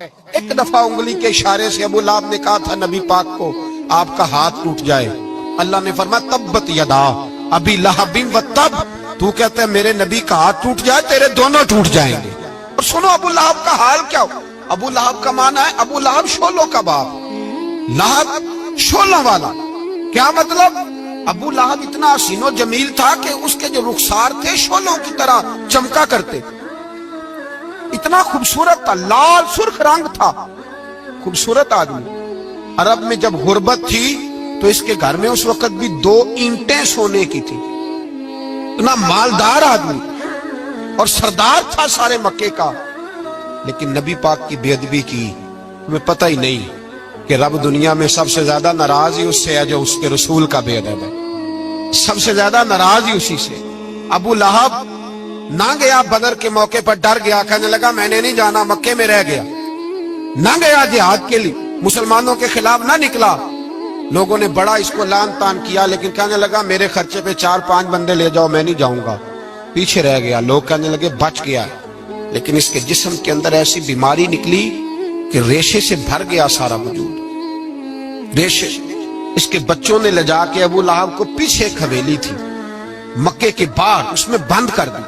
ایک دفعہ انگلی کے اشارے سے ابو لہب نے کہا تھا نبی پاک کو آپ کا ہاتھ ٹوٹ جائے، اللہ نے فرمایا تبت یدا ابی لہب و تب، تو کہتا ہے میرے نبی کا ہاتھ ٹوٹ جائے تیرے دونوں ٹوٹ جائیں گے۔ اور سنو ابو لہب کا حال کیا ہو۔ ابو لہب کا معنی ہے ابو لہب شولوں کا باپ، لہب شولوں والا۔ کیا مطلب؟ ابو لہب اتنا حسین و جمیل تھا کہ اس کے جو رخسار تھے شولوں کی طرح چمکا کرتے، اتنا خوبصورت تھا، لال سرخ رنگ تھا، خوبصورت آدمی۔ عرب میں جب غربت تھی تو اس کے گھر میں اس وقت بھی 2 اینٹیں سونے کی تھی، اتنا مالدار آدمی اور سردار تھا سارے مکے کا، لیکن نبی پاک کی بے ادبی کی۔ ہمیں پتہ ہی نہیں کہ رب دنیا میں سب سے زیادہ ناراض ہی اس سے ہے جو اس کے رسول کا بے ادب ہے، سب سے زیادہ ناراض ہی اسی سے۔ ابو لہب نہ گیا بدر کے موقع پر، ڈر گیا، کہنے لگا میں نے نہیں جانا، مکے میں رہ گیا، نہ گیا جہاد کے لیے، مسلمانوں کے خلاف نہ نکلا۔ لوگوں نے بڑا اس کو لان تان کیا، لیکن کہنے لگا میرے خرچے پہ 4-5 بندے لے جاؤ، میں نہیں جاؤں گا، پیچھے رہ گیا۔ لوگ کہنے لگے بچ گیا، لیکن اس کے جسم کے اندر ایسی بیماری نکلی کہ ریشے سے بھر گیا سارا وجود، ریشے۔ اس کے بچوں نے لے جا کے ابو لہب کو پیچھے ایک حویلی تھی مکے کے باہر، اس میں بند کر دی۔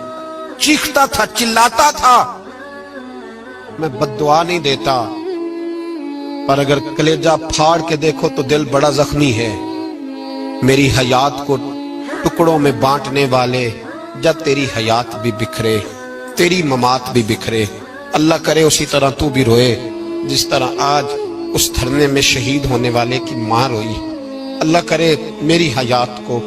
چیختا تھا، چلاتا تھا، میں بد دعا نہیں دیتا، پر اگر کلیجہ پھاڑ کے دیکھو تو دل بڑا زخمی ہے۔ میری حیات کو ٹکڑوں میں بانٹنے والے، جب تیری حیات بھی بکھرے تیری ممات بھی بکھرے، اللہ کرے اسی طرح تو بھی روئے جس طرح آج اس دھرنے میں شہید ہونے والے کی ماں روئی۔ اللہ کرے میری حیات کو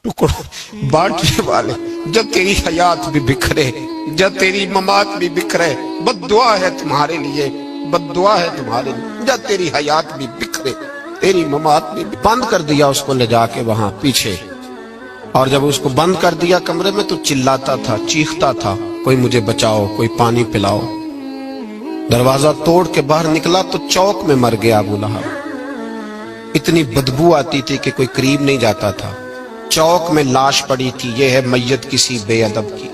ٹکڑوں بانٹنے والے، جب تیری حیات بھی بکھرے جب تیری ممات بھی بکھرے، بد دعا ہے تمہارے لیے، بد دعا ہے تمہارے لیے، جب تیری حیات بھی بکھرے تیری ممات بھی۔ بند کر دیا اس کو لے جا کے وہاں پیچھے، اور جب اس کو بند کر دیا کمرے میں تو چلاتا تھا، چیختا تھا، کوئی مجھے بچاؤ، کوئی پانی پلاؤ۔ دروازہ توڑ کے باہر نکلا تو چوک میں مر گیا ابو لہب۔ اتنی بدبو آتی تھی کہ کوئی قریب نہیں جاتا تھا۔ چوک میں لاش پڑی تھی، یہ ہے میت کسی بے ادب کی،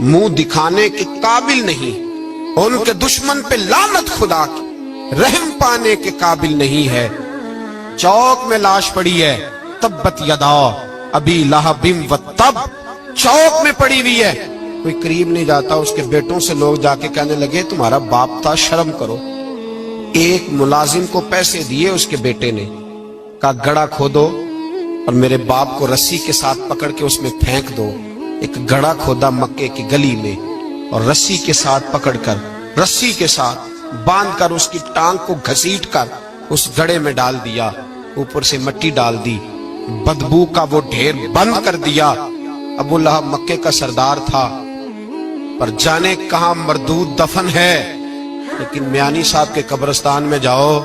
منہ دکھانے کے قابل نہیں، ان کے دشمن پہ لعنت خدا کی، رحم پانے کے قابل نہیں ہے۔ چوک میں لاش پڑی ہے، تبت یدا ابی لہب و تب، چوک میں پڑی ہوئی ہے، کوئی قریب نہیں جاتا۔ اس کے بیٹوں سے لوگ جا کے کہنے لگے تمہارا باپ تھا، شرم کرو۔ ایک ملازم کو پیسے دیے اس کے بیٹے نے، کہا گڑھا کھودو اور میرے باپ کو رسی کے ساتھ پکڑ کے اس میں پھینک دو۔ ایک گڑھا کھودا مکے کی گلی میں، اور رسی کے ساتھ پکڑ کر، رسی کے ساتھ باندھ کر اس کی ٹانگ کو گھسیٹ کر اس گڑھے میں ڈال دیا، اوپر سے مٹی ڈال دی، بدبو کا وہ ڈھیر بند کر دیا۔ ابو لہب مکے کا سردار تھا، پر جانے کہاں مردود دفن ہے۔ لیکن میانی صاحب کے قبرستان میں جاؤ،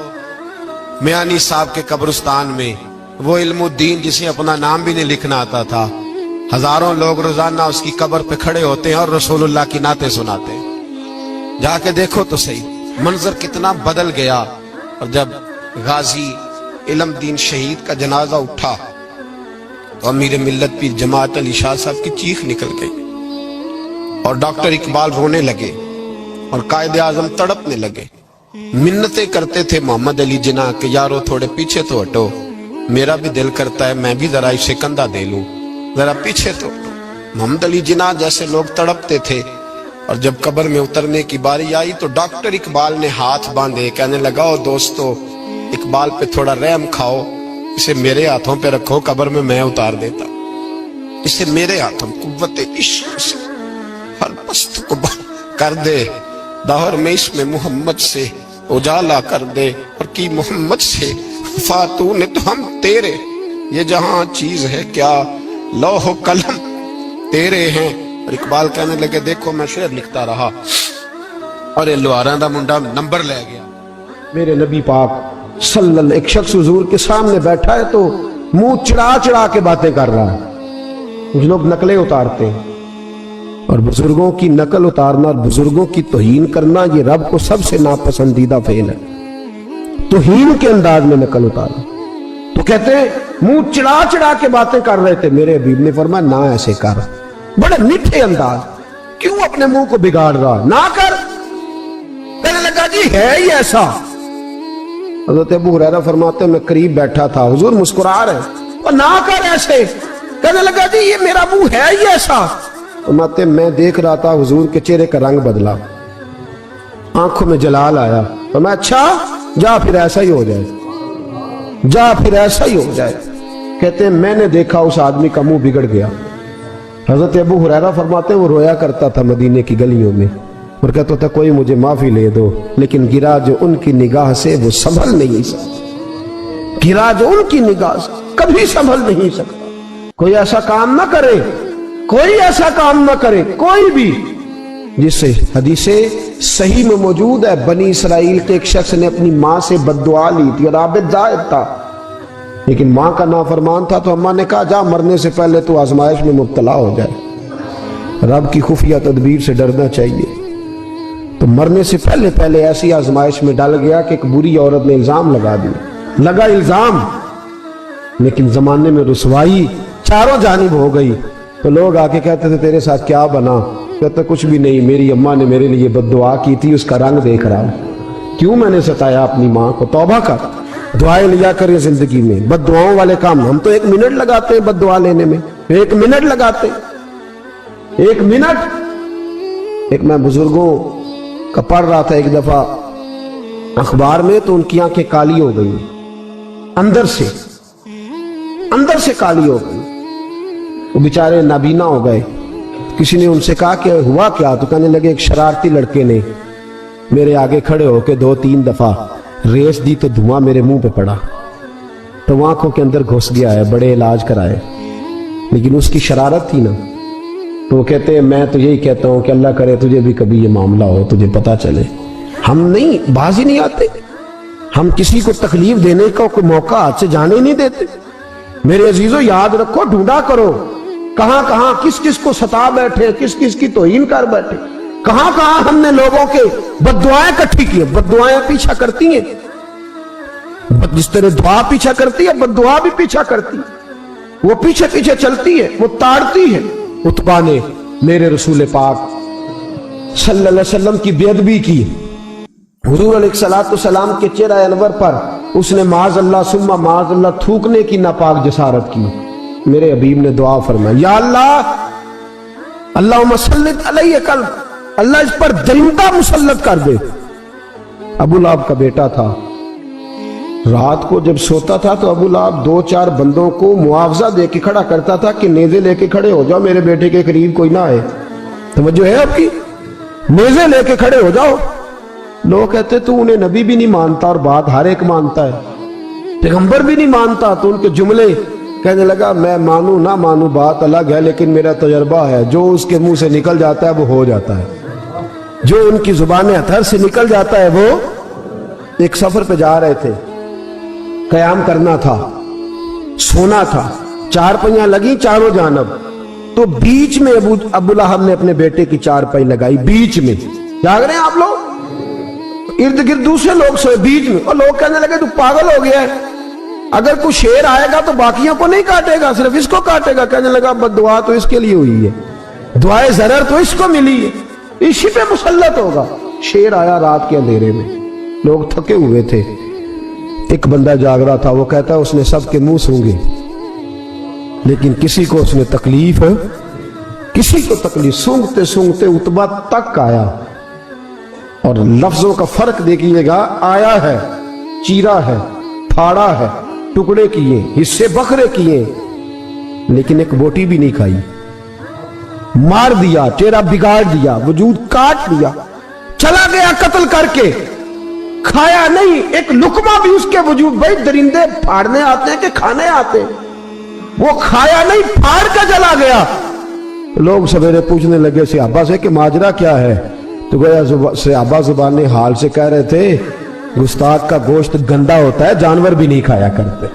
میانی صاحب کے قبرستان میں وہ علم الدین جسے اپنا نام بھی نہیں لکھنا آتا تھا، ہزاروں لوگ روزانہ اس کی قبر پہ کھڑے ہوتے ہیں اور رسول اللہ کی نعتیں سناتے ہیں۔ جا کے دیکھو تو صحیح، منظر کتنا بدل گیا۔ اور جب غازی علم دین شہید کا جنازہ اٹھا تو امیر ملت پیر جماعت علی شاہ صاحب کی چیخ نکل گئی، اور ڈاکٹر اقبال رونے لگے، اور قائد اعظم تڑپنے لگے، منتیں کرتے تھے محمد علی جناح کہ یارو تھوڑے پیچھے تو ہٹو، میرا بھی دل کرتا ہے میں بھی ذرا اسے کندھا دے لوں، ذرا پیچھے تو ہٹو۔ محمد علی جناح جیسے لوگ تڑپتے تھے، اور جب قبر میں اترنے کی باری آئی تو ڈاکٹر اقبال نے ہاتھ باندھے، کہنے لگا او دوستو اقبال پہ تھوڑا رحم کھاؤ، اسے میرے ہاتھوں پہ رکھو، قبر میں اتار دیتا، اسے میرے ہاتھوں قوت عشق سے ہر پست کو کر دے، دور میں اس میں محمد سے اجالا کر دے، اور کی محمد سے فاتو نے تو ہم تیرے، یہ جہاں چیز ہے کیا لوح و قلم تیرے ہیں۔ اور اقبال کہنے لگے دیکھو میں شعر لکھتا رہا، اور یہ لوہاراں دا منڈا نمبر لے گیا۔ میرے نبی پاک صلی اللہ علیہ وسلم، ایک شخص حضور کے سامنے بیٹھا ہے تو منہ چڑھا چڑھا کے باتیں کر رہا ہے۔ کچھ لوگ نقلیں اتارتے ہیں، اور بزرگوں کی نقل اتارنا اور بزرگوں کی توہین کرنا یہ رب کو سب سے ناپسندیدہ فعل ہے۔ توہین کے انداز میں نقل اتارنا، تو کہتے ہیں منہ چڑھا چڑھا کے باتیں کر رہے تھے، میرے حبیب نے فرمایا نہ ایسے کر، بڑے میٹھے انداز، کیوں اپنے منہ کو بگاڑ رہا، نہ کر۔ کہنے لگے لگا جی ہے ہی ایسا. حضرت ابو ہریرہ فرماتے میں قریب بیٹھا تھا, حضور مسکرا رہے اور نہ کر ایسے. کہنے لگا جی یہ میرا منہ ہے ہی ایسا. فرماتے میں دیکھ رہا تھا حضور کے چہرے کا رنگ بدلا, آنکھوں میں جلال آیا. فرمایا اچھا جا پھر ایسا ہی ہو جائے, جا پھر ایسا ہی ہو جائے. کہتے ہیں میں نے دیکھا اس آدمی کا منہ بگڑ گیا. حضرت ابو ہریرہ فرماتے ہیں وہ رویا کرتا تھا مدینے کی گلیوں میں اور کہتا تھا کوئی مجھے معافی لے دو, لیکن گرا جو ان کی نگاہ سے وہ سنبھل نہیں سکتا. گرا جو ان کی نگاہ سے کبھی سنبھل نہیں سکتا. کوئی ایسا کام نہ کرے, کوئی ایسا کام نہ کرے کوئی بھی جس سے حدیث صحیح میں موجود ہے بنی اسرائیل کے ایک شخص نے اپنی ماں سے بد دعا لی تھی اور عابد زاہد تھا, لیکن ماں کا نافرمان تھا تو اماں نے کہا جا مرنے سے پہلے تو آزمائش میں مبتلا ہو جائے. رب کی خفیہ تدبیر سے ڈرنا چاہیے. تو مرنے سے پہلے ایسی آزمائش میں ڈال گیا کہ ایک بری عورت نے الزام لگا دیا. لگا الزام, لیکن زمانے میں رسوائی چاروں جانب ہو گئی. تو لوگ آ کے کہتے تھے تیرے ساتھ کیا بنا؟ کہتے کچھ بھی نہیں, میری اماں نے میرے لیے بد دعا کی تھی, اس کا رنگ دیکھ رہا ہوں. کیوں میں نے ستایا اپنی ماں کو؟ توبہ کر, دعائیں لیا کریں زندگی میں. بد دعاؤں والے کام ہم تو 1 منٹ لگاتے ہیں بد دعا لینے میں, 1 منٹ لگاتے, 1 منٹ. ایک میں بزرگوں کا پڑھ رہا تھا ایک دفعہ اخبار میں, تو ان کی آنکھیں کالی ہو گئی, اندر سے کالی ہو گئی. وہ بیچارے نابینا ہو گئے. کسی نے ان سے کہا کہ ہوا کیا؟ تو کہنے لگے ایک شرارتی لڑکے نے میرے آگے کھڑے ہو کے 2-3 دفعہ ریس دی تو دھواں میرے منہ پہ پڑا, تو وہ آنکھوں کے اندر گھس گیا ہے, بڑے علاج کرائے, لیکن اس کی شرارت تھی نا. تو وہ کہتے ہیں میں تو یہی کہتا ہوں کہ اللہ کرے تجھے بھی کبھی یہ معاملہ ہو, تجھے پتا چلے. ہم نہیں باز ہی نہیں آتے, ہم کسی کو تکلیف دینے کا کوئی موقع ہاتھ سے جانے نہیں دیتے. میرے عزیزو یاد رکھو, ڈھونڈا کرو کہاں کہاں کس کس کو ستا بیٹھے, کس کس کی توہین کر بیٹھے, کہاں کہاں ہم نے لوگوں کے بد دعائیں اکٹھی کی. بد دعائیں پیچھا کرتی ہیں, جس طرح دعا پیچھا کرتی ہے بد دعا بھی پیچھا کرتی ہے. وہ پیچھے پیچھے چلتی ہے, وہ تاڑتی ہے. عتبہ نے میرے رسول پاک صلی اللہ علیہ وسلم کی بے ادبی کی. حضور علیہ السلام کے چہرہ انور پر اس نے معاذ اللہ ثم معاذ اللہ تھوکنے کی ناپاک جسارت کی. میرے حبیب نے دعا فرمائی یا اللہ اللہم سلط علیہ قلب, اللہ اس پر درندہ مسلط کر دے. ابو لہب کا بیٹا تھا, رات کو جب سوتا تھا تو ابو لہب 2-4 بندوں کو معاوضہ دے کے کھڑا کرتا تھا کہ نیزے لے کے کھڑے ہو جاؤ, میرے بیٹے کے قریب کوئی نہ آئے. توجہ ہے آپ کی؟ نیزے لے کے کھڑے ہو جاؤ. لوگ کہتے تو انہیں نبی بھی نہیں مانتا اور بات ہر ایک مانتا ہے, پیغمبر بھی نہیں مانتا. تو ان کے جملے کہنے لگا میں مانوں نہ مانوں بات الگ ہے, لیکن میرا تجربہ ہے جو اس کے منہ سے نکل جاتا ہے وہ ہو جاتا ہے, جو ان کی زبان اتھر سے نکل جاتا ہے وہ. ایک سفر پہ جا رہے تھے, قیام کرنا تھا, سونا تھا, 4 پہیاں لگی چاروں جانب. تو بیچ میں ابو لہب نے اپنے بیٹے کی 4 پہی لگائی, بیچ میں. جاگ رہے ہیں آپ لوگ؟ ارد گرد دوسرے لوگ سوئے بیچ میں, اور لوگ کہنے لگے تو پاگل ہو گیا ہے, اگر کوئی شیر آئے گا تو باقیوں کو نہیں کاٹے گا, صرف اس کو کاٹے گا. کہنے لگا بد دعا تو اس کے لیے ہوئی ہے, دعائے ضرر تو اس کو ملی ہے, اسی پہ مسلط ہوگا. شیر آیا رات کے اندھیرے میں, لوگ تھکے ہوئے تھے, ایک بندہ جاگ رہا تھا. وہ کہتا ہے اس نے سب کے منہ سونگے, لیکن کسی کو اس نے تکلیف, کسی کو تکلیف. سونگتے سونگتے عتبہ تک آیا, اور لفظوں کا فرق دیکھیے گا, آیا ہے, چیرا ہے, پھاڑا ہے, ٹکڑے کیے, حصے بکھرے کیے, لیکن ایک بوٹی بھی نہیں کھائی. مار دیا, چہرہ بگاڑ دیا, وجود کاٹ دیا, چلا گیا قتل کر کے, کھایا نہیں ایک لقمہ بھی اس کے وجود. بھائی درندے پھاڑنے آتے ہیں کہ کھانے آتے ہیں, وہ کھایا نہیں پھاڑ کا چلا گیا. لوگ سویرے پوچھنے لگے صحابہ سے کہ ماجرا کیا ہے؟ تو گویا صحابہ زبان حال سے کہہ رہے تھے گستاخ کا گوشت گندا ہوتا ہے, جانور بھی نہیں کھایا کرتے,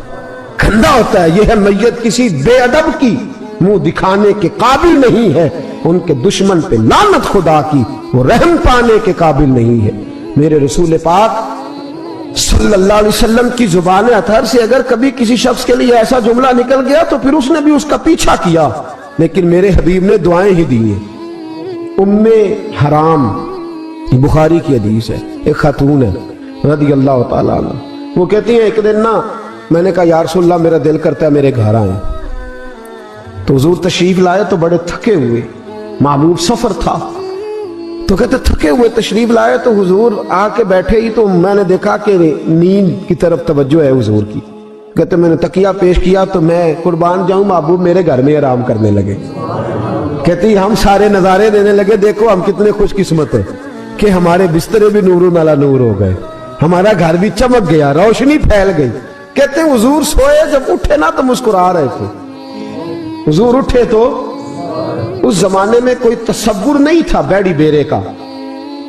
گندا ہوتا ہے. یہ ہے میت کسی بے ادب کی, منہ دکھانے کے قابل نہیں ہے. ان کے دشمن پہ لعنت خدا کی, وہ رحم پانے کے قابل نہیں ہے. میرے رسول پاک صلی اللہ علیہ وسلم کی زبان اطہر سے اگر کبھی کسی شخص کے لیے ایسا جملہ نکل گیا تو پھر اس نے بھی اس کا پیچھا کیا, لیکن میرے حبیب نے دعائیں ہی دی ہیں. ام حرام بخاری کی حدیث ہے، ایک خاتون ہے رضی اللہ تعالیٰ عنہ، وہ کہتی ہیں ایک دن نا میں نے کہا یا رسول اللہ میرا دل کرتا ہے میرے گھر آئیں، تو حضور تشریف لائے تو بڑے تھکے ہوئے، محبوب سفر تھا، تو کہتے تھکے ہوئے تشریف لائے تو حضور آ کے بیٹھے ہی تو میں نے دیکھا کہ نیند کی طرف توجہ ہے حضور کی، کہتے میں نے تکیہ پیش کیا تو میں قربان جاؤں محبوب میرے گھر میں آرام کرنے لگے، کہتی ہم سارے نظارے دینے لگے، دیکھو ہم کتنے خوش قسمت ہیں کہ ہمارے بسترے بھی نور نالا نور ہو گئے، ہمارا گھر بھی چمک گیا، روشنی پھیل گئی، کہتے ہیں حضور سوئے جب اٹھے نا تو مسکرا رہے تھے، حضور اٹھے تو اس زمانے میں کوئی تصور نہیں تھا بیڑی بیرے کا،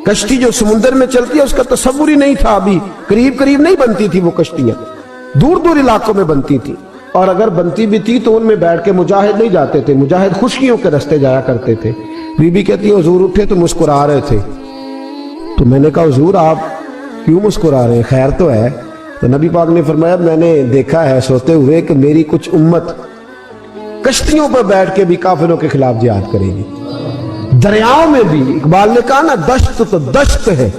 کشتی جو سمندر میں چلتی ہے اس کا تصور ہی نہیں تھا، ابھی قریب قریب نہیں بنتی تھی وہ کشتیاں، دور دور علاقوں میں بنتی تھی، اور اگر بنتی بھی تھی تو ان میں بیٹھ کے مجاہد نہیں جاتے تھے، مجاہد خشکیوں کے رستے جایا کرتے تھے۔ بی بی کہتی ہے حضور اٹھے تو مسکرا رہے تھے، تو میں نے کہا حضور آپ کیوں مسکرا رہے ہیں، خیر تو ہے؟ تو نبی پاک نے فرمایا میں نے دیکھا ہے سوتے ہوئے کہ میری کچھ امت کشتیوں پر بیٹھ کے بھی کافروں کے خلاف جہاد کرے گی، دریاؤں میں بھی، اقبال نے کہا نا دشت تو دشت ہے،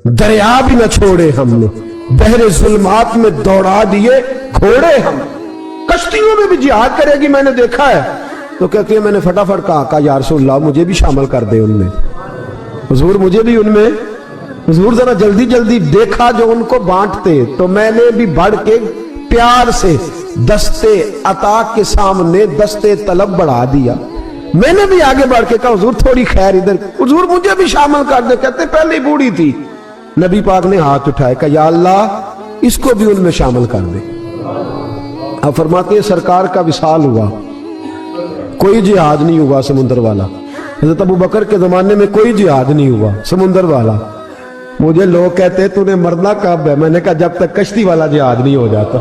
دریا بھی نہ چھوڑے ہم نے، بحر ظلمات میں دوڑا دیے گھوڑے ہم، کشتیوں میں بھی جہاد کرے گی میں نے دیکھا ہے۔ تو کہتی ہے میں نے فٹافٹ کہا یا رسول اللہ مجھے بھی شامل کر دے ان میں، حضور مجھے بھی ان میں، حضور ذرا جلدی جلدی، دیکھا جو ان کو بانٹتے تو میں نے بھی بڑھ کے پیار سے دستے عطا کے سامنے دستے طلب بڑھا دیا، میں نے بھی آگے بڑھ کے کہا حضور تھوڑی خیر ادھر، حضور مجھے بھی شامل کر دے، کہتے پہلے ہی بوڑھی تھی، نبی پاک نے ہاتھ اٹھائے کہا یا اللہ اس کو بھی ان میں شامل کر دے۔ اب فرماتے ہیں سرکار کا وصال ہوا، کوئی جہاد نہیں ہوا سمندر والا، حضرت ابو بکر کے زمانے میں کوئی جہاد نہیں ہوا سمندر والا، مجھے لوگ کہتے تو نے مرنا کب ہے، میں نے کہا جب تک کشتی والا جہاد نہیں ہو جاتا،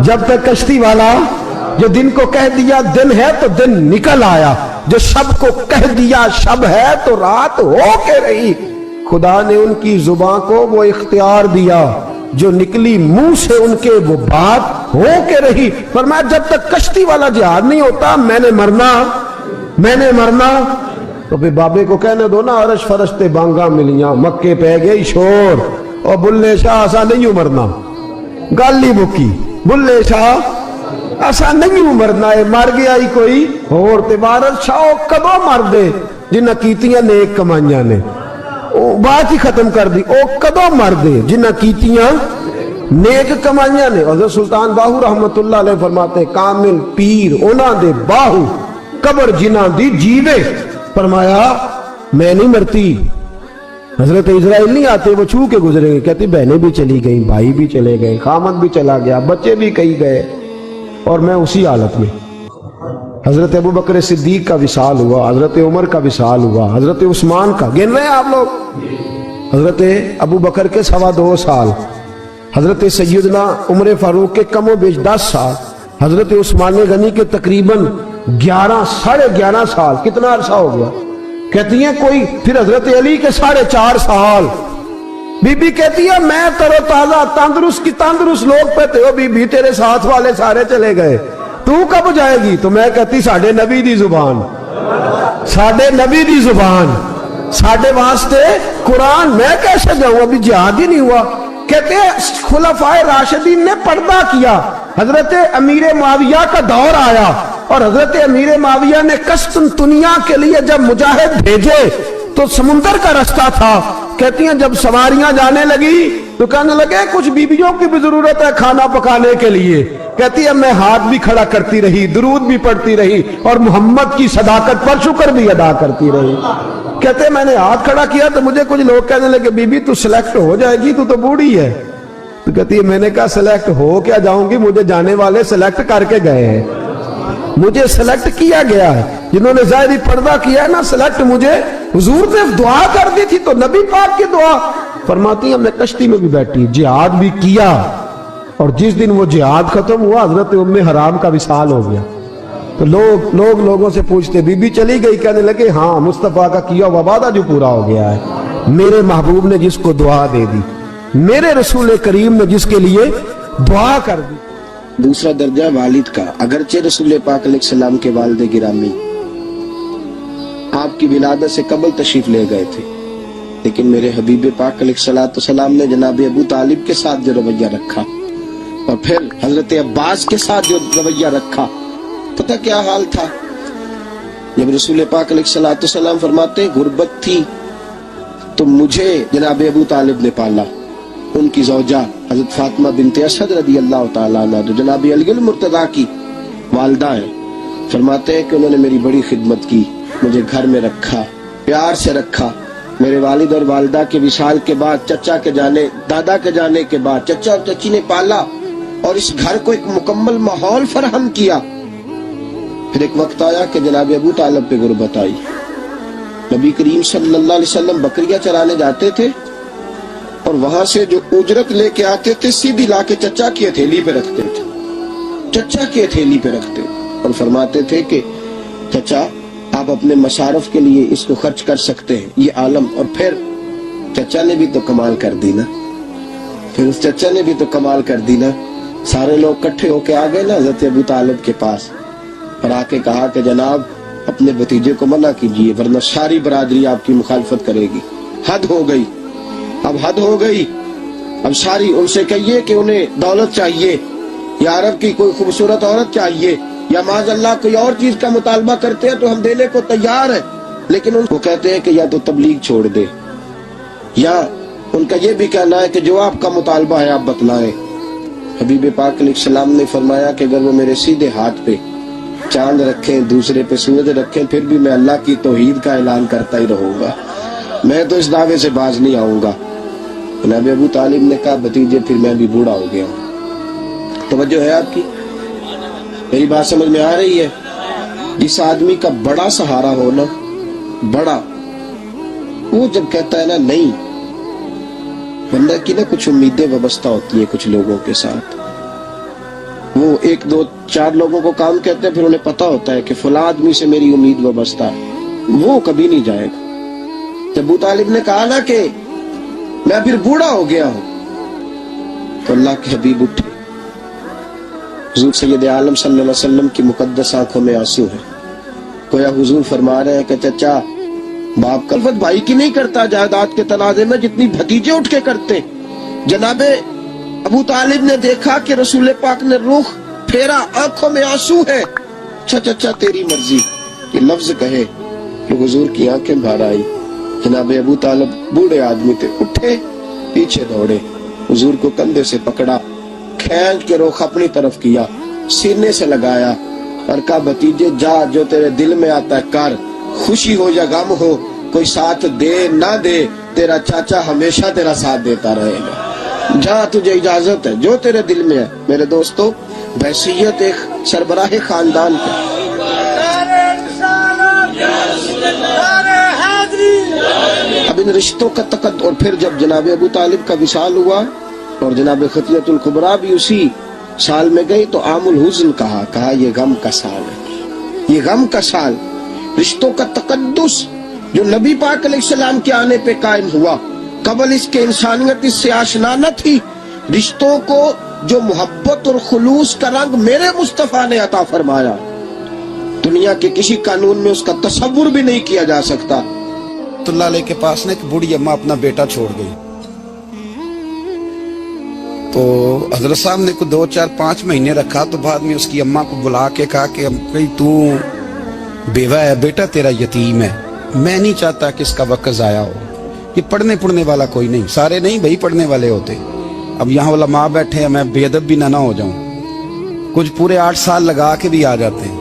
جب تک کشتی والا، جو دن کو کہہ دیا دن ہے تو دن نکل آیا، جو شب کو کہہ دیا شب ہے تو رات ہو کے رہی، خدا نے ان کی زبان کو وہ اختیار دیا، جو نکلی منہ سے ان کے وہ بات ہو کے رہی، فرمایا جب تک کشتی والا جہاد نہیں ہوتا میں نے مرنا، تو پھر بابے کو کہنے دو نا عرش فرشتے بانگا ملیاں، مکے پہ گئی شور، اور بلے شاہ ایسا نہیں مرنا، گالی بکی بلے شاہ ایسا نہیں مرنا ہے، مر گیا ہی کوئی اور تبارت شاہ کدو مر دے جنہ کیتیاں نیک کمائیاں نے، بات ہی ختم کر دی، او کدو مر دے جنہ کیتیاں نیک کمائیاں نے۔ حضرت سلطان باہو رحمت اللہ علیہ فرماتے کامل پیر اونا دے باہو قبر جنہ دی جیوے، فرمایا میں نہیں مرتی، حضرت اسرائیل نہیں آتے وہ چھو کے گزرے گئے، کہتے بہنیں بھی چلی گئیں، بھائی بھی چلے گئے، خامد بھی چلا گیا، بچے بھی کئی گئے، اور میں اسی حالت میں۔ حضرت ابو بکر صدیق کا وصال ہوا، حضرت عمر کا وصال ہوا، حضرت عثمان کا، گن رہے ہیں آپ لوگ، حضرت ابو بکر کے 2.25 سال، حضرت سیدنا عمر فاروق کے کم و بیش 10 سال، حضرت عثمان غنی کے تقریباً 11.5 سال، کتنا عرصہ ہو گیا؟ کہتی ہیں کوئی، پھر حضرت علی کے 4.5 سال، بی بی کہتی ہے میں ترو تازہ تندرست کی تندرست لوگ پہ تھے، بی بی تیرے ساتھ والے سارے چلے گئے، تو کب جائے گی؟ تو میں کہتی ساڑھے نبی دی زبان، ساڑھے نبی دی زبان، ساڑھے واسطے قرآن، میں کیسے جاؤں، ابھی جہاد ہی نہیں ہوا۔ کہتے ہیں خلفائے راشدین نے پردہ کیا، حضرت امیر معاویہ کا دور آیا، اور حضرت امیر معاویہ نے قسطنطنیہ کے لیے جب مجاہد بھیجے تو سمندر کا رستہ تھا، کہتی ہیں جب سواریاں جانے لگی تو کہنے لگے کچھ بیویوں کی بھی ضرورت ہے کھانا پکانے کے لیے، کہتی ہے میں ہاتھ بھی کھڑا کرتی رہی، درود بھی پڑھتی رہی، اور محمد کی صداقت پر شکر بھی ادا کرتی رہی۔ کہتے ہیں میں نے ہاتھ کھڑا کیا تو مجھے کچھ لوگ کہنے لگے بی بی تو سلیکٹ ہو جائے گی، تو بوڑھی ہے، تو کہتی ہے میں نے کہا سلیکٹ ہو کیا جاؤں گی، مجھے جانے والے سلیکٹ کر کے گئے ہیں، مجھے سلیکٹ کیا گیا ہے، جنہوں نے ظاہری پردہ کیا ہے نا سلیکٹ، مجھے حضور نے دعا کر دی تھی تو نبی پاک کی دعا، فرماتی ہیں میں کشتی میں بھی بیٹھی، جہاد بھی کیا، اور جس دن وہ جہاد ختم ہوا حضرت ام حرام کا وصال ہو گیا، تو لوگوں سے پوچھتے بی بی چلی گئی، کہنے لگے ہاں مصطفیٰ کا کیا ہوا وعدہ جو پورا ہو گیا ہے، میرے محبوب نے جس کو دعا دے دی، میرے رسول کریم نے جس کے لیے دعا کر دی۔ دوسرا درجہ والد کا، اگرچہ رسول پاک علیہ السلام کے والد گرامی آپ کی ولادت سے قبل تشریف لے گئے تھے، لیکن میرے حبیب پاک علیہ الصلوۃ والسلام نے جناب ابو طالب کے ساتھ جو رویہ رکھا اور پھر حضرت عباس کے ساتھ جو رویہ رکھا، پتہ کیا حال تھا؟ جب رسول پاک علیہ الصلوۃ والسلام فرماتے ہیں غربت تھی تو مجھے جناب ابو طالب نے پالا، ان کی زوجہ حضرت فاطمہ بنت اسد رضی اللہ تعالیٰ عنہ جو جناب علی المرتضیٰ کی والدہ ہیں، فرماتے ہیں کہ انہوں نے میری بڑی خدمت کی، مجھے گھر میں رکھا، پیار سے رکھا۔ میرے والد اور والدہ کے وصال کے بعد، چچا کے جانے، دادا کے جانے کے بعد چچا اور چچی نے پالا اور اس گھر کو ایک مکمل ماحول فراہم کیا۔ پھر ایک وقت آیا کہ جناب ابو طالب پہ غربت آئی۔ نبی کریم صلی اللہ علیہ وسلم بکریاں چرانے جاتے تھے اور وہاں سے جو اجرت لے کے آتے تھے سیدھی لا کے چچا کی ہتھیلی پہ رکھتے تھے، چچا کی ہتھیلی پہ رکھتے اور فرماتے تھے کہ چچا آپ اپنے مصارف کے لیے اس کو خرچ کر سکتے ہیں، یہ عالم۔ اور پھر چچا نے بھی تو کمال کر دی نا، پھر اس چچا نے بھی تو کمال کر دی نا، سارے لوگ کٹھے ہو کے آ گئے نا حضرت ابو طالب کے پاس اور آ کے کہا کہ جناب اپنے بھتیجے کو منع کیجیے ورنہ ساری برادری آپ کی مخالفت کرے گی، حد ہو گئی، اب حد ہو گئی، اب ساری ان سے کہیے کہ انہیں دولت چاہیے یا عرب کی کوئی خوبصورت عورت چاہیے یا معاذ اللہ کوئی اور چیز کا مطالبہ کرتے ہیں تو ہم دینے کو تیار ہیں، لیکن ان کو کہتے ہیں کہ یا تو تبلیغ چھوڑ دے یا ان کا یہ بھی کہنا ہے کہ جو آپ کا مطالبہ ہے آپ بتلائیں۔ حبیب پاک علیہ السلام نے فرمایا کہ اگر وہ میرے سیدھے ہاتھ پہ چاند رکھیں، دوسرے پہ سورج رکھیں، پھر بھی میں اللہ کی توحید کا اعلان کرتا ہی رہوں گا، میں تو اس دعوے سے باز نہیں آؤں گا۔ جناب ابو طالب نے کہا بھتیجے پھر میں بھی بوڑھا ہو گیا ہوں۔ توجہ ہے آپ کی؟ میری بات سمجھ میں آ رہی ہے؟ جس آدمی کا بڑا سہارا ہو نا، بڑا، وہ جب کہتا ہے نا نہیں، بندہ کی نا کچھ امیدیں وابستہ ہوتی ہیں کچھ لوگوں کے ساتھ، وہ ایک دو چار لوگوں کو کام کہتے ہیں پھر انہیں پتا ہوتا ہے کہ فلاں آدمی سے میری امید وابستہ ہے، وہ کبھی نہیں جائے گا۔ جب ابو طالب نے کہا نا کہ میں پھر بوڑھا ہو گیا ہوں، تو اللہ کے حبیب اٹھے، حضور سید عالم صلی اللہ علیہ وسلم کی مقدس آنکھوں میں آنسو ہے، گویا حضور فرما رہے ہیں کہ چچا باپ کلفت بھائی کی نہیں کرتا جائیداد کے تنازع میں جتنی بھتیجے اٹھ کے کرتے۔ جناب ابو طالب نے دیکھا کہ رسول پاک نے رخ پھیرا، آنکھوں میں آنسو ہے، اچھا چچا تیری مرضی، یہ لفظ کہے کہ حضور کی آنکھیں بھر آئی۔ جناب ابو طالب بوڑھے آدمی تھے، اٹھے، پیچھے دوڑے، حضور کو کندھے سے پکڑا، کھینچ کے رخ اپنی طرف کیا، سینے سے لگایا اور کہا بھتیجے جا، جو تیرے دل میں آتا ہے کر، خوشی ہو یا غم ہو، کوئی ساتھ دے نہ دے، تیرا چاچا ہمیشہ تیرا ساتھ دیتا رہے گا، جا تجھے اجازت ہے، جو تیرے دل میں ہے۔ میرے دوستو، بحیثیت ایک سربراہ خاندان کا، اب ان رشتوں کا تقدس، اور پھر جب جناب ابو طالب کا وصال ہوا اور جناب خطیۃ الکبریٰ بھی اسی سال میں گئی تو عام الحزن کہا یہ غم کا سال ہے، یہ غم کا سال۔ رشتوں کا تقدس جو نبی پاک علیہ السلام کے آنے پہ قائم ہوا، قبل اس کے انسانیت اس سے آشنا نہ تھی، رشتوں کو جو محبت اور خلوص کا رنگ میرے مصطفیٰ نے عطا فرمایا، دنیا کے کسی قانون میں اس کا تصور بھی نہیں کیا جا سکتا۔ اللہ علیہ کے پاس نے ایک بوڑھی اماں اپنا بیٹا چھوڑ گئی، تو حضرت صاحب نے کو 2 4 5 مہینے رکھا، تو بعد میں اس کی اماں کو بلا کے کہا کہ تو بیوہ ہے، بیٹا تیرا یتیم ہے، میں نہیں چاہتا کہ اس کا وقت ضائع ہو، یہ پڑھنے والا کوئی نہیں، سارے نہیں بھائی پڑھنے والے ہوتے، اب یہاں علماء بیٹھے ہیں، میں بے ادب بھی نہ ہو جاؤں، کچھ پورے 8 سال لگا کے بھی آ جاتے ہیں،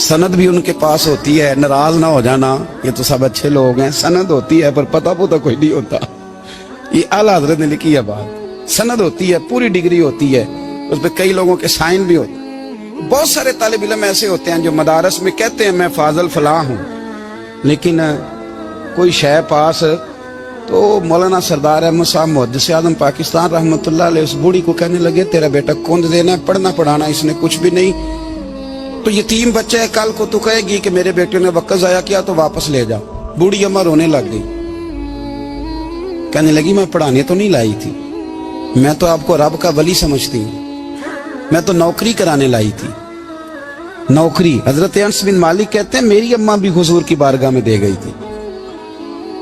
سند بھی ان کے پاس ہوتی ہے، ناراض نہ ہو جانا، یہ تو سب اچھے لوگ ہیں، سند ہوتی ہے پر پتہ پوتا کوئی نہیں ہوتا، یہ اعلیٰ حضرت نے لکھی ہے بات، سند ہوتی ہے، پوری ڈگری ہوتی ہے، اس پہ کئی لوگوں کے سائن بھی ہوتے ہیں۔ بہت سارے طالب علم ایسے ہوتے ہیں جو مدارس میں کہتے ہیں میں فاضل فلاں ہوں، لیکن کوئی شے پاس، تو مولانا سردار احمد صاحب محدث اعظم پاکستان رحمۃ اللہ علیہ اس بوڑھی کو کہنے لگے تیرا بیٹا کون دینا ہے، پڑھنا پڑھانا اس نے کچھ بھی نہیں، تو یتیم بچہ ہے، کل کو تو کہے گی کہ میرے بیٹے نے وقت ضائع کیا تو واپس لے جا۔ بوڑھی اماں رونے لگ گئی، کہنے لگی میں پڑھانے تو نہیں لائی تھی، میں تو آپ کو رب کا ولی سمجھتی ہوں، میں تو نوکری کرانے لائی تھی، نوکری۔ حضرت انس بن مالک کہتے ہیں میری اماں بھی حضور کی بارگاہ میں دے گئی تھی،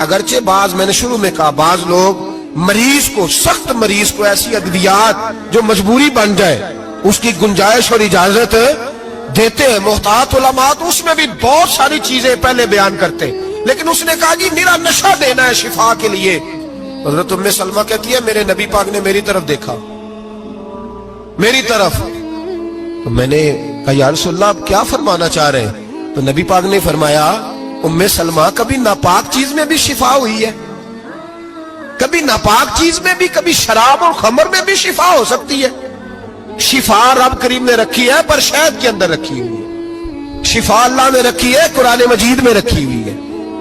اگرچہ بعض میں نے شروع میں کہا بعض لوگ مریض کو سخت مریض کو ایسی ادویات جو مجبوری بن جائے اس کی گنجائش اور اجازت دیتے ہیں. محتاط علماء تو اس میں بھی بہت ساری چیزیں پہلے بیان کرتے لیکن اس نے کہا جی میرا نشہ دینا ہے شفا کے لیے. حضرت ام سلمہ کہتی ہے میرے نبی پاک نے میری طرف دیکھا میری طرف تو میں نے کہا یا رسول اللہ آپ کیا فرمانا چاہ رہے ہیں؟ تو نبی پاک نے فرمایا ام سلمہ کبھی ناپاک چیز میں بھی شفا ہوئی ہے کبھی ناپاک چیز میں بھی کبھی شراب اور خمر میں بھی شفا ہو سکتی ہے. شفا رب کریم نے رکھی ہے پر شہد کے اندر رکھی ہوئی ہے. شفا اللہ نے رکھی ہے قرآن مجید میں رکھی ہوئی ہے.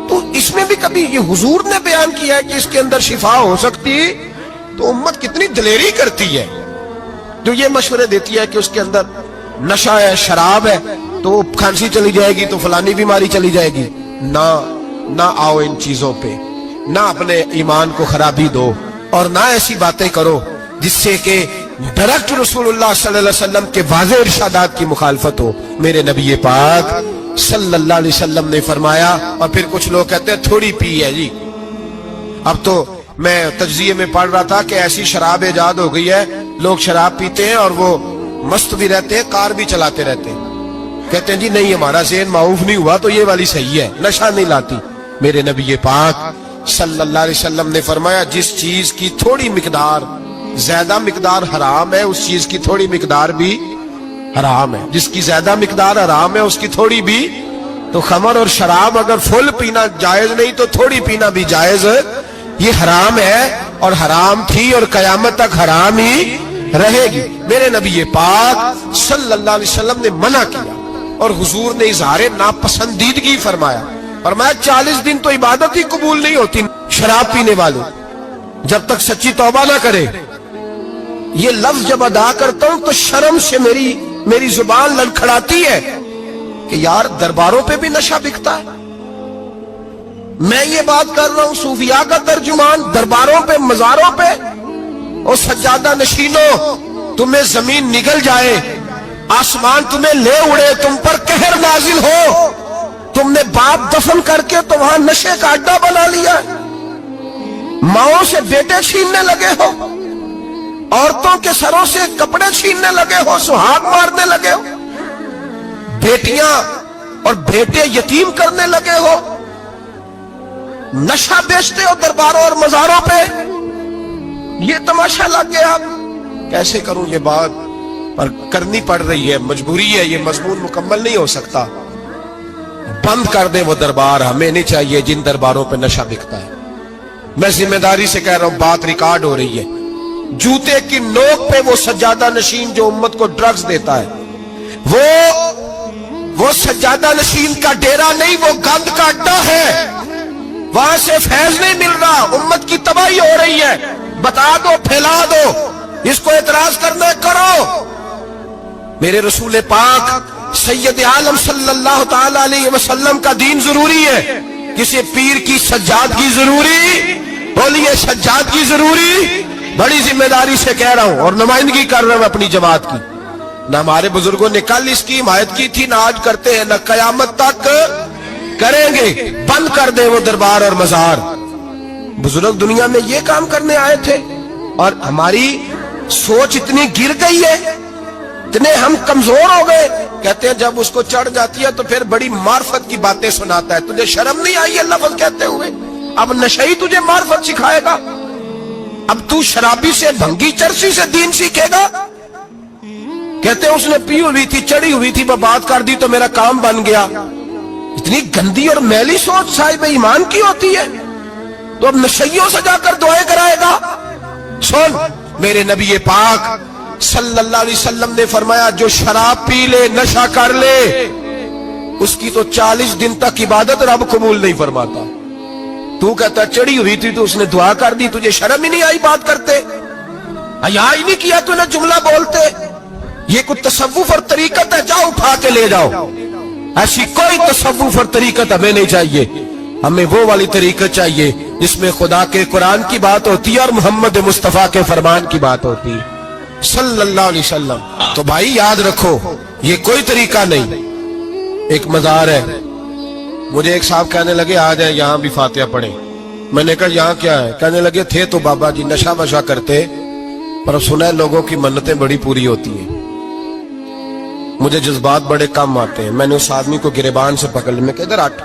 تو اس میں بھی کبھی یہ حضور نے بیان کیا ہے کہ اس کے اندر شفا ہو سکتی تو امت کتنی دلیری کرتی ہے جو یہ مشورے دیتی ہے کہ اس کے اندر نشہ ہے شراب ہے تو کھانسی چلی جائے گی تو فلانی بیماری چلی جائے گی. نہ آؤ ان چیزوں پہ نہ اپنے ایمان کو خرابی دو اور نہ ایسی باتیں کرو جس سے کہ ڈائریکٹ رسول اللہ صلی اللہ علیہ وسلم کے واضح ارشادات کی مخالفت ہو. میرے نبی پاک صلی اللہ علیہ وسلم نے فرمایا اور پھر کچھ لوگ کہتے ہیں تھوڑی پی ہے جی. اب تو میں تجزیے میں پڑھ رہا تھا کہ ایسی شراب ایجاد ہو گئی ہے لوگ شراب پیتے ہیں اور وہ مست بھی رہتے ہیں کار بھی چلاتے رہتے ہیں کہتے ہیں جی نہیں ہمارا ذہن معاف نہیں ہوا تو یہ والی صحیح ہے نشہ نہیں لاتی. میرے نبی پاک صلی اللہ علیہ وسلم نے فرمایا جس چیز کی تھوڑی مقدار زیادہ مقدار حرام ہے اس چیز کی تھوڑی مقدار بھی حرام ہے. جس کی زیادہ مقدار حرام ہے اس کی تھوڑی بھی. تو خمر اور شراب اگر فل پینا جائز نہیں تو تھوڑی پینا بھی جائز یہ حرام ہے اور حرام تھی اور قیامت تک حرام ہی رہے گی. میرے نبی پاک صلی اللہ علیہ وسلم نے منع کیا اور حضور نے اظہار ناپسندیدگی فرمایا 40 دن تو عبادت ہی قبول نہیں ہوتی شراب پینے والے جب تک سچی توبہ نہ کرے. یہ لفظ جب ادا کرتا ہوں تو شرم سے میری زبان لڑکھڑاتی ہے کہ یار درباروں پہ بھی نشہ بکتا ہے. میں یہ بات کر رہا ہوں صوفیاء کا ترجمان درباروں پہ مزاروں پہ اور سجادہ نشینوں تمہیں زمین نگل جائے آسمان تمہیں لے اڑے تم پر قہر نازل ہو تم نے باپ دفن کر کے تو وہاں نشے کا اڈا بنا لیا ماؤں سے بیٹے چھیننے لگے ہو عورتوں کے سروں سے کپڑے چھیننے لگے ہو سہاگ مارنے لگے ہو بیٹیاں اور بیٹے یتیم کرنے لگے ہو نشہ بیچتے ہو درباروں اور مزاروں پہ. یہ تماشا لگ گیا. کیسے کروں یہ بات پر کرنی پڑ رہی ہے مجبوری ہے یہ مضمون مکمل نہیں ہو سکتا. بند کر دیں وہ دربار ہمیں نہیں چاہیے جن درباروں پہ نشہ بکتا ہے. میں ذمہ داری سے کہہ رہا ہوں بات ریکارڈ ہو رہی ہے. جوتے کی نوک پہ وہ سجادہ نشین جو امت کو ڈرگز دیتا ہے وہ سجادہ نشین کا ڈیرا نہیں وہ گند کا اڈا ہے. وہاں سے فیض نہیں مل رہا امت کی تباہی ہو رہی ہے. بتا دو پھیلا دو اس کو اعتراض کرنا کرو. میرے رسول پاک سید عالم صلی اللہ تعالی علیہ وسلم کا دین ضروری ہے. کسی پیر کی سجادگی ضروری بولیے سجادگی ضروری. بڑی ذمہ داری سے کہہ رہا ہوں اور نمائندگی کر رہا ہوں اپنی جماعت کی. نہ ہمارے بزرگوں نے کل اس کی حمایت کی تھی نہ آج کرتے ہیں نہ قیامت تک کریں گے. بند کر دیں وہ دربار اور مزار. بزرگ دنیا میں یہ کام کرنے آئے تھے اور ہماری سوچ اتنی گر گئی ہے اتنے ہم کمزور ہو گئے. کہتے ہیں جب اس کو چڑھ جاتی ہے تو پھر بڑی معرفت کی باتیں سناتا ہے. تجھے شرم نہیں آئی ہے لفظ کہتے ہوئے؟ اب نشئی تجھے معرفت سکھائے گا. اب تو شرابی سے بھنگی چرسی سے دین سیکھے گا. کہتے ہیں اس نے پی ہوئی تھی چڑھی ہوئی تھی میں بات کر دی تو میرا کام بن گیا. اتنی گندی اور میلی سوچ صاحب ایمان کی ہوتی ہے تو اب نشیوں سے جا کر دعائیں کرائے گا. سن میرے نبی پاک صلی اللہ علیہ وسلم نے فرمایا جو شراب پی لے نشہ کر لے اس کی تو 40 دن تک عبادت رب قبول نہیں فرماتا. تو کہتا چڑھی ہوئی تھی تو اس نے دعا کر دی. تجھے شرم ہی نہیں آئی بات کرتے؟ حیا ہی نہیں کیا تو نے جملہ بولتے؟ یہ کوئی تصوف اور طریقت ہے؟ جاؤ اٹھا کے لے جاؤ. ایسی کوئی تصوف اور طریقت ہمیں نہیں چاہیے. ہمیں وہ والی طریقت چاہیے جس میں خدا کے قرآن کی بات ہوتی ہے اور محمد مصطفیٰ کے فرمان کی بات ہوتی ہے صلی اللہ علیہ وسلم. تو بھائی یاد رکھو یہ کوئی طریقہ نہیں. ایک مزار ہے مجھے ایک صاحب کہنے لگے آ جائیں یہاں بھی فاتحہ پڑھیں. میں نے کہا یہاں کیا ہے؟ کہنے لگے تھے تو بابا جی نشہ وشا کرتے، پر اب سنا ہے لوگوں کی منتیں بڑی پوری ہوتی ہیں، مجھے جذبات بڑے کم آتے ہیں۔ میں نے اس آدمی کو گریبان سے پکڑ لیا، میں کہ ادھر ہٹ،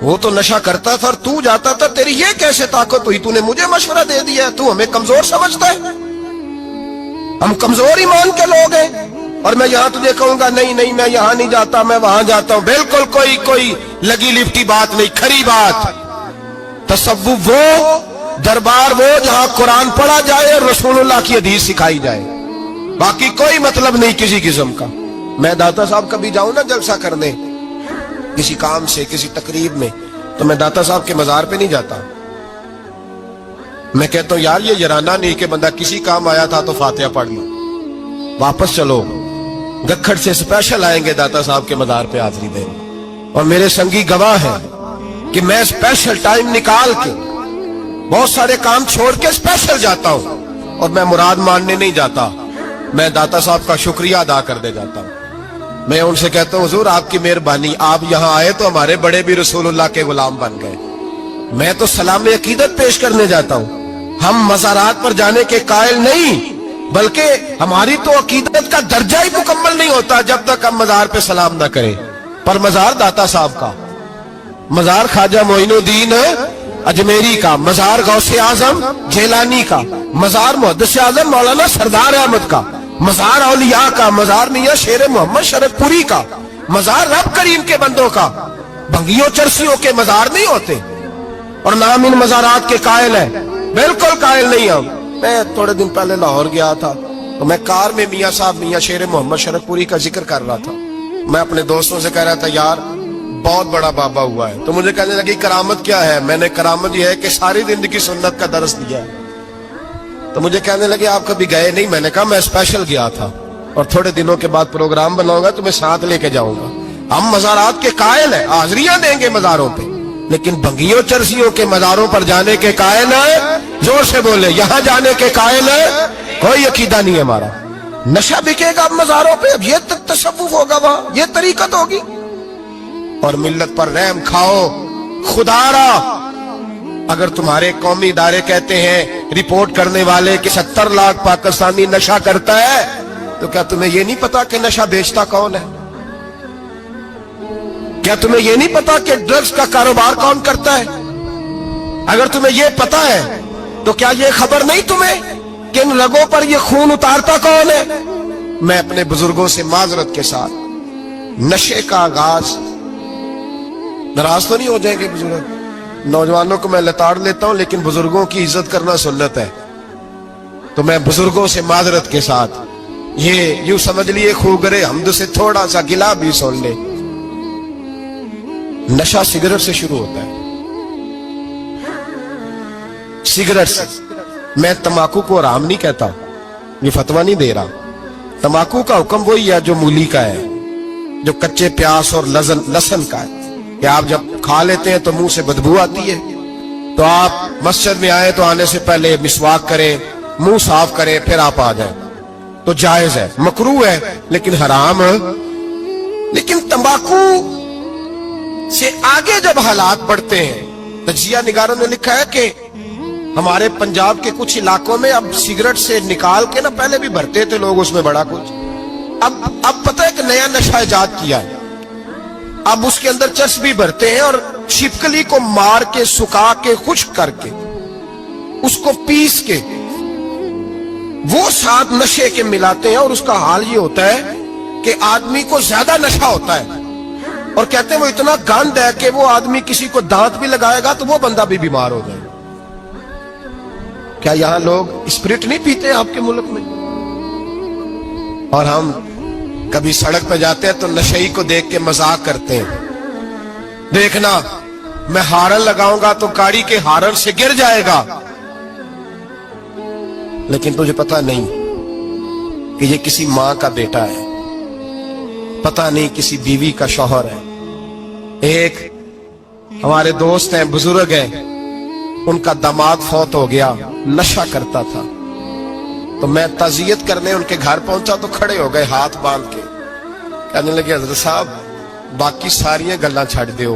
وہ تو نشہ کرتا تھا اور تو جاتا تھا، تیری یہ کیسے طاقت ہوئی؟ تو نے مجھے مشورہ دے دیا، تو ہمیں کمزور سمجھتا ہے؟ ہم کمزور ایمان کے لوگ ہیں، اور میں یہاں تجھے کہوں گا نہیں نہیں میں یہاں نہیں جاتا، میں وہاں جاتا ہوں۔ بالکل کوئی لگی لفٹی بات نہیں، کھری بات۔ تصوف وہ، دربار وہ جہاں قرآن پڑھا جائے اور رسول اللہ کی حدیث سکھائی جائے، باقی کوئی مطلب نہیں کسی قسم کا۔ میں داتا صاحب کبھی جاؤں نا جلسہ کرنے کسی کام سے، کسی تقریب میں، تو میں داتا صاحب کے مزار پہ نہیں جاتا، میں کہتا ہوں یار یہ یرانہ نہیں کہ بندہ کسی کام آیا تھا تو فاتحہ پڑھ لو، واپس چلو، گکھڑ سے سپیشل آئیں گے داتا صاحب کے مزار پہ حاضری دیں، اور میرے سنگی گواہ ہیں کہ میں سپیشل ٹائم نکال کے بہت سارے کام چھوڑ کے سپیشل جاتا ہوں، اور میں مراد ماننے نہیں جاتا، میں داتا صاحب کا شکریہ ادا کر دے جاتا ہوں۔ میں ان سے کہتا ہوں حضور آپ کی مہربانی، آپ یہاں آئے تو ہمارے بڑے بھی رسول اللہ کے غلام بن گئے۔ میں تو سلام عقیدت پیش کرنے جاتا ہوں، ہم مزارات پر جانے کے قائل نہیں، بلکہ ہماری تو عقیدت کا درجہ ہی مکمل نہیں ہوتا جب تک ہم مزار پہ سلام نہ کریں۔ پر مزار داتا صاحب کا، مزار خواجہ معین الدین اجمیری کا، مزار غوث اعظم جیلانی کا، مزار محدث اعظم مولانا سردار احمد کا، مزار اولیاء کا، مزار میاں شیر محمد شرف پوری کا، مزار رب کریم کے بندوں کا۔ بھنگیوں چرسیوں کے مزار نہیں ہوتے، اور نام ان مزارات کے قائل ہیں، بالکل قائل نہیں ہم۔ میں تھوڑے دن پہلے لاہور گیا تھا، تو میں کار میں میاں صاحب میاں شیر محمد شرف پوری کا ذکر کر رہا تھا، میں اپنے دوستوں سے کہہ رہا تھا یار بہت بڑا بابا ہوا ہے، تو مجھے کہنے لگی کرامت کیا ہے؟ میں نے کرامت یہ ہے کہ ساری زندگی سنت کا درس دیا ہے۔ تو مجھے کہنے لگے آپ کبھی گئے نہیں؟ میں نے کہا میں اسپیشل گیا تھا، اور تھوڑے دنوں کے بعد پروگرام بناؤں گا تو میں ساتھ لے کے جاؤں گا۔ ہم مزارات کے قائل ہیں، حاضریاں دیں گے مزاروں پہ، لیکن بھنگیوں چرسیوں کے مزاروں پر جانے کے قائل ہیں، زور سے بولے، یہاں جانے کے قائل ہیں، کوئی عقیدہ نہیں ہے ہمارا۔ نشہ بکے گا مزاروں پہ، اب یہ تصوف ہوگا وہاں، یہ طریقت ہوگی، اور ملت پر رحم کھاؤ۔ خدا را اگر تمہارے قومی ادارے کہتے ہیں رپورٹ کرنے والے کہ 70 لاکھ پاکستانی نشہ کرتا ہے، تو کیا تمہیں یہ نہیں پتا کہ نشہ بیچتا کون ہے؟ کیا تمہیں یہ نہیں پتا کہ ڈرگز کا کاروبار کون کرتا ہے؟ اگر تمہیں یہ پتا ہے تو کیا یہ خبر نہیں تمہیں کہ ان رگوں پر یہ خون اتارتا کون ہے؟ میں اپنے بزرگوں سے معذرت کے ساتھ، نشے کا آغاز، ناراض تو نہیں ہو جائیں گے بزرگ، نوجوانوں کو میں لتاڑ لیتا ہوں لیکن بزرگوں کی عزت کرنا سنت ہے، تو میں بزرگوں سے معذرت کے ساتھ، یہ یوں سمجھ لیے خوگرے حمد سے تھوڑا سا گلا بھی سن لے۔ نشہ سگریٹ سے شروع ہوتا ہے، سگریٹ سے۔ میں تمباکو کو حرام نہیں کہتا، یہ فتویٰ نہیں دے رہا، تمباکو کا حکم وہی ہے جو مولی کا ہے، جو کچے پیاز اور لہسن کا ہے، کہ آپ جب کھا لیتے ہیں تو منہ سے بدبو آتی ہے، تو آپ مسجد میں آئے تو آنے سے پہلے مسواک کریں، منہ صاف کریں، پھر آپ آ جائیں، تو جائز ہے، مکروہ ہے لیکن حرام ہے۔ لیکن تمباکو سے آگے جب حالات بڑھتے ہیں، تجزیہ نگاروں نے لکھا ہے کہ ہمارے پنجاب کے کچھ علاقوں میں اب سگریٹ سے نکال کے نا، پہلے بھی بھرتے تھے لوگ اس میں بڑا کچھ، اب پتہ ہے کہ نیا نشہ ایجاد کیا ہے، اب اس کے اندر چرس بھی بھرتے ہیں، اور چھپکلی کو مار کے سکھا کے خشک کر کے اس کو پیس کے وہ ساتھ نشے کے ملاتے ہیں، اور اس کا حال یہ ہوتا ہے کہ آدمی کو زیادہ نشہ ہوتا ہے، اور کہتے ہیں وہ اتنا گند ہے کہ وہ آدمی کسی کو دانت بھی لگائے گا تو وہ بندہ بھی بیمار ہو جائے گا۔ کیا یہاں لوگ اسپرٹ نہیں پیتے آپ کے ملک میں؟ اور ہم کبھی سڑک پہ جاتے ہیں تو نشئی کو دیکھ کے مذاق کرتے ہیں، دیکھنا میں ہارن لگاؤں گا تو گاڑی کے ہارن سے گر جائے گا، لیکن تجھے پتا نہیں کہ یہ کسی ماں کا بیٹا ہے، پتا نہیں کسی بیوی کا شوہر ہے۔ ایک ہمارے دوست ہیں، بزرگ ہیں، ان کا داماد فوت ہو گیا، نشہ کرتا تھا، تو میں تعزیت کرنے ان کے گھر پہنچا تو کھڑے ہو گئے ہاتھ باندھ کے، کہنے لگے حضرت صاحب باقی ساری گلاں چھڑ دیو،